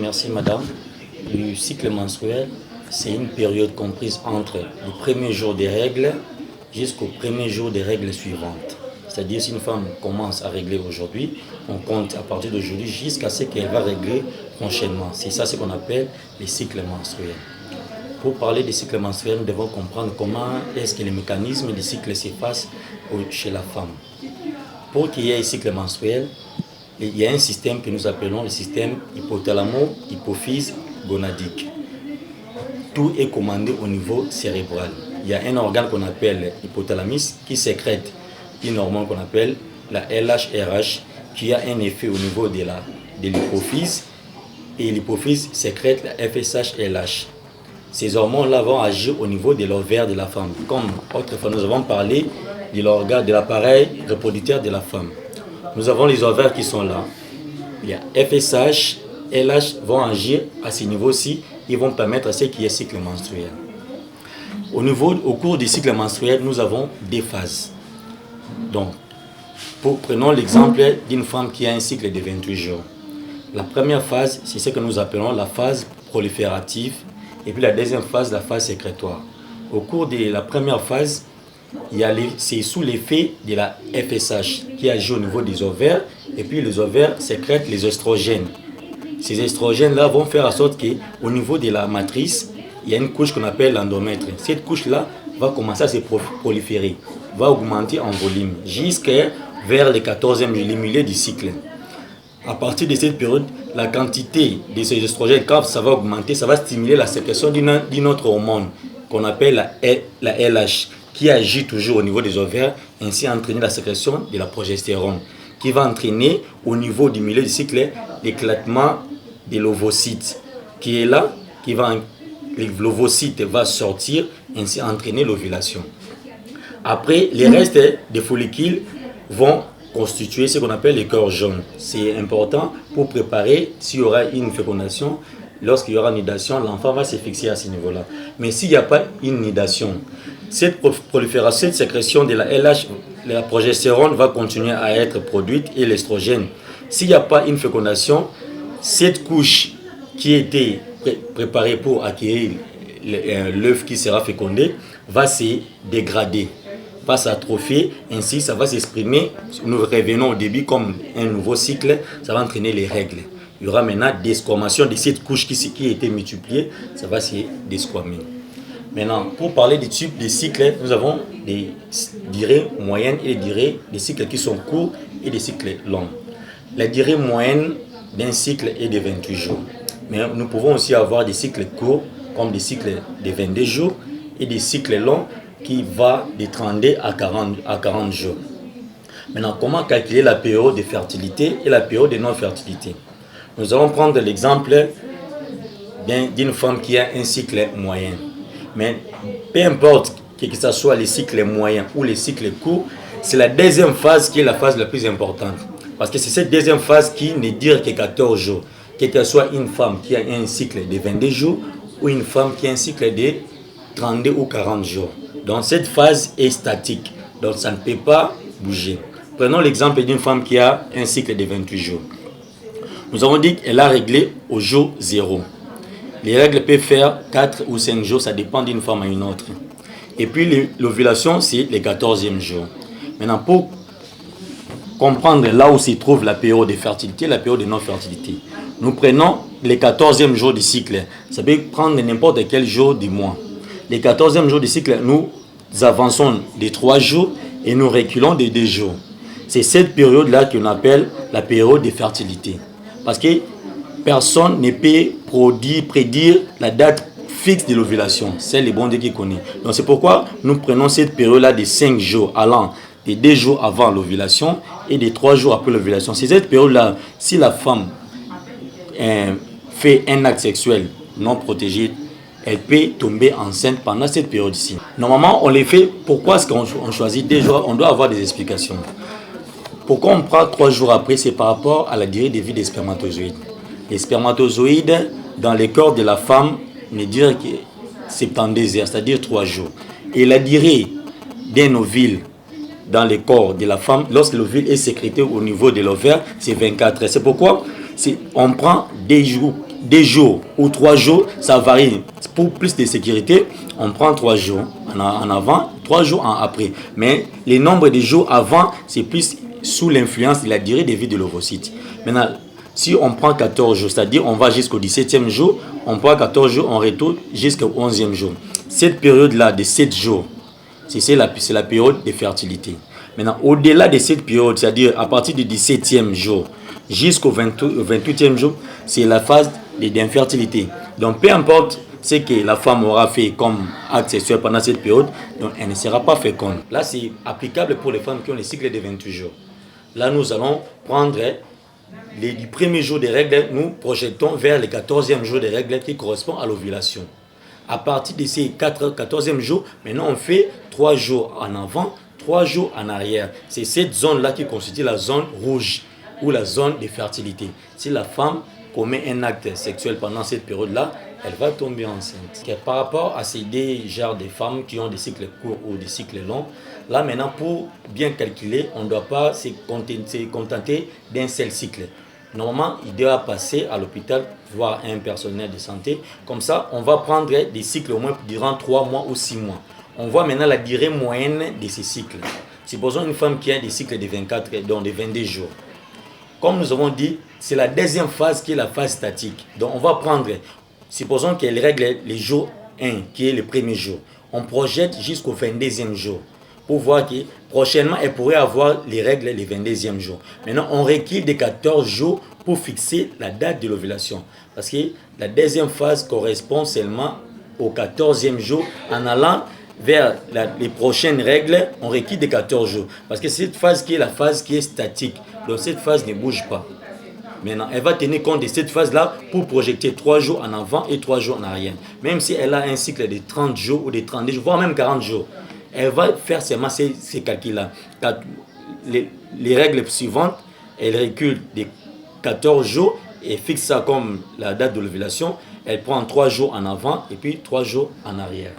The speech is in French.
Merci madame. Le cycle menstruel, c'est une période comprise entre le premier jour des règles jusqu'au premier jour des règles suivantes. C'est-à-dire si une femme commence à régler aujourd'hui, on compte à partir d'aujourd'hui jusqu'à ce qu'elle va régler prochainement. C'est ça ce qu'on appelle les cycles menstruels. Pour parler des cycles menstruels, nous devons comprendre comment est-ce que les mécanismes des cycles s'effacent chez la femme. Pour qu'il y ait un cycle menstruel, il y a un système que nous appelons le système hypothalamo-hypophyse-gonadique. Tout est commandé au niveau cérébral. Il y a un organe qu'on appelle l'hypothalamus qui sécrète une hormone qu'on appelle la LHRH qui a un effet au niveau de l'hypophyse et l'hypophyse sécrète la FSH-LH. Ces hormones-là vont agir au niveau de l'ovaire de la femme. Comme autrefois nous avons parlé de l'appareil reproducteur de la femme. Nous avons les ovaires qui sont là. Il y a FSH, LH vont agir à ce niveau-ci. Ils vont permettre à ce qu'il y ait cycle menstruel. Au cours du cycle menstruel, nous avons des phases. Donc, prenons l'exemple d'une femme qui a un cycle de 28 jours. La première phase, c'est ce que nous appelons la phase proliférative. Et puis la deuxième phase, la phase sécrétoire. Au cours de la première phase, c'est sous l'effet de la FSH qui agit au niveau des ovaires. Et puis les ovaires sécrètent les oestrogènes. Ces oestrogènes-là vont faire en sorte qu'au niveau de la matrice, il y a une couche qu'on appelle l'endomètre. Cette couche-là va commencer à se proliférer, va augmenter en volume jusqu'à vers le 14e milieu du cycle. À partir de cette période, la quantité de ces oestrogènes, quand ça va augmenter, ça va stimuler la sécrétion d'une autre hormone qu'on appelle la LH, qui agit toujours au niveau des ovaires, ainsi entraîner la sécrétion de la progestérone, qui va entraîner au niveau du milieu du cycle l'éclatement de l'ovocyte, qui est là, l'ovocyte va sortir, ainsi entraîner l'ovulation. Après, les restes des follicules vont constituer ce qu'on appelle les cœurs jaunes. C'est important pour préparer s'il y aura une fécondation. Lorsqu'il y aura une nidation, l'enfant va se fixer à ce niveau-là. Mais s'il n'y a pas une nidation, cette prolifération, cette sécrétion de la LH, la progestérone va continuer à être produite et l'estrogène. S'il n'y a pas une fécondation, cette couche qui était préparée pour acquérir l'œuf qui sera fécondé va se dégrader, va s'atrophier, ainsi ça va s'exprimer. Nous revenons au début comme un nouveau cycle, ça va entraîner les règles. Il y aura maintenant desquamation de cette couche qui a été multipliée, ça va se desquamer. Maintenant, pour parler des types de cycles, nous avons des durées moyennes et des cycles qui sont courts et des cycles longs. La durée moyenne d'un cycle est de 28 jours. Mais nous pouvons aussi avoir des cycles courts, comme des cycles de 22 jours, et des cycles longs qui vont de 32 à 40 jours. Maintenant, comment calculer la période de fertilité et la période de non-fertilité? Nous allons prendre l'exemple d'une femme qui a un cycle moyen. Mais peu importe que ce soit les cycles moyens ou les cycles courts, c'est la deuxième phase qui est la phase la plus importante. Parce que c'est cette deuxième phase qui ne dure que 14 jours. Que soit une femme qui a un cycle de 22 jours ou une femme qui a un cycle de 32 ou 40 jours. Donc cette phase est statique. Donc ça ne peut pas bouger. Prenons l'exemple d'une femme qui a un cycle de 28 jours. Nous avons dit qu'elle a réglé au jour 0. Les règles peuvent faire 4 ou 5 jours, ça dépend d'une femme à une autre. Et puis l'ovulation, c'est le 14e jour. Maintenant, pour comprendre là où se trouve la période de fertilité, la période de non-fertilité, nous prenons le 14e jour du cycle. Ça peut prendre n'importe quel jour du mois. Le 14e jour du cycle, nous avançons de 3 jours et nous reculons de 2 jours. C'est cette période-là qu'on appelle la période de fertilité. Parce que personne ne peut prédire la date fixe de l'ovulation. C'est le bon Dieu qui connaît. Donc c'est pourquoi nous prenons cette période-là de 5 jours allant de 2 jours avant l'ovulation et de 3 jours après l'ovulation. C'est cette période-là, si la femme fait un acte sexuel non protégé, elle peut tomber enceinte pendant cette période-ci. Normalement, on les fait. Pourquoi est-ce qu'on choisit 2 jours? On doit avoir des explications. Pourquoi on prend 3 jours après? C'est par rapport à la durée de vie des spermatozoïdes. Les spermatozoïdes, dans le corps de la femme, ne durent que 72 heures, c'est-à-dire 3 jours. Et la durée d'un ovule dans le corps de la femme, lorsque l'ovule est sécrété au niveau de l'ovaire, c'est 24 heures. C'est pourquoi on prend 2 jours 2 jours ou 3 jours, ça varie. Pour plus de sécurité, on prend 3 jours en avant, 3 jours en après. Mais les nombres de jours avant, c'est plus sous l'influence de la durée de vie de l'ovocyte. Maintenant, si on prend 14 jours, c'est-à-dire on va jusqu'au 17e jour, on prend 14 jours, on retourne jusqu'au 11e jour. Cette période-là de 7 jours, c'est la période de fertilité. Maintenant, au-delà de cette période, c'est-à-dire à partir du 17e jour jusqu'au 28e jour, c'est la phase d'infertilité. Donc, peu importe ce que la femme aura fait comme acte sexuel pendant cette période, donc elle ne sera pas féconde. Là, c'est applicable pour les femmes qui ont le cycle de 28 jours. Là, nous allons prendre du premier jour des règles, nous projetons vers le 14e jour des règles qui correspond à l'ovulation. À partir de ces 14e jours, maintenant on fait 3 jours en avant, 3 jours en arrière. C'est cette zone-là qui constitue la zone rouge ou la zone de fertilité. Si la femme commet un acte sexuel pendant cette période-là, elle va tomber enceinte. Par rapport à ces deux genres de femmes qui ont des cycles courts ou des cycles longs, là maintenant pour bien calculer, on ne doit pas se contenter d'un seul cycle. Normalement, il doit passer à l'hôpital, voir un personnel de santé. Comme ça, on va prendre des cycles au moins durant 3 mois ou 6 mois. On voit maintenant la durée moyenne de ces cycles. Supposons une femme qui a des cycles de 24, donc de 22 jours. Comme nous avons dit, c'est la deuxième phase qui est la phase statique. Donc on va prendre, supposons qu'elle règle le jour 1, qui est le premier jour. On projette jusqu'au 22e jour. Pour voir que prochainement, elle pourrait avoir les règles le 22e jour. Maintenant, on requiert de 14 jours pour fixer la date de l'ovulation. Parce que la deuxième phase correspond seulement au 14e jour. En allant vers les prochaines règles, on requiert de 14 jours. Parce que cette phase qui est la phase qui est statique. Donc cette phase ne bouge pas. Maintenant, elle va tenir compte de cette phase-là pour projeter 3 jours en avant et 3 jours en arrière. Même si elle a un cycle de 30 jours ou de 32 jours, voire même 40 jours. Elle va faire seulement ces calculs-là. Les règles suivantes, elle recule de 14 jours et fixe ça comme la date de l'ovulation. Elle prend 3 jours en avant et puis 3 jours en arrière.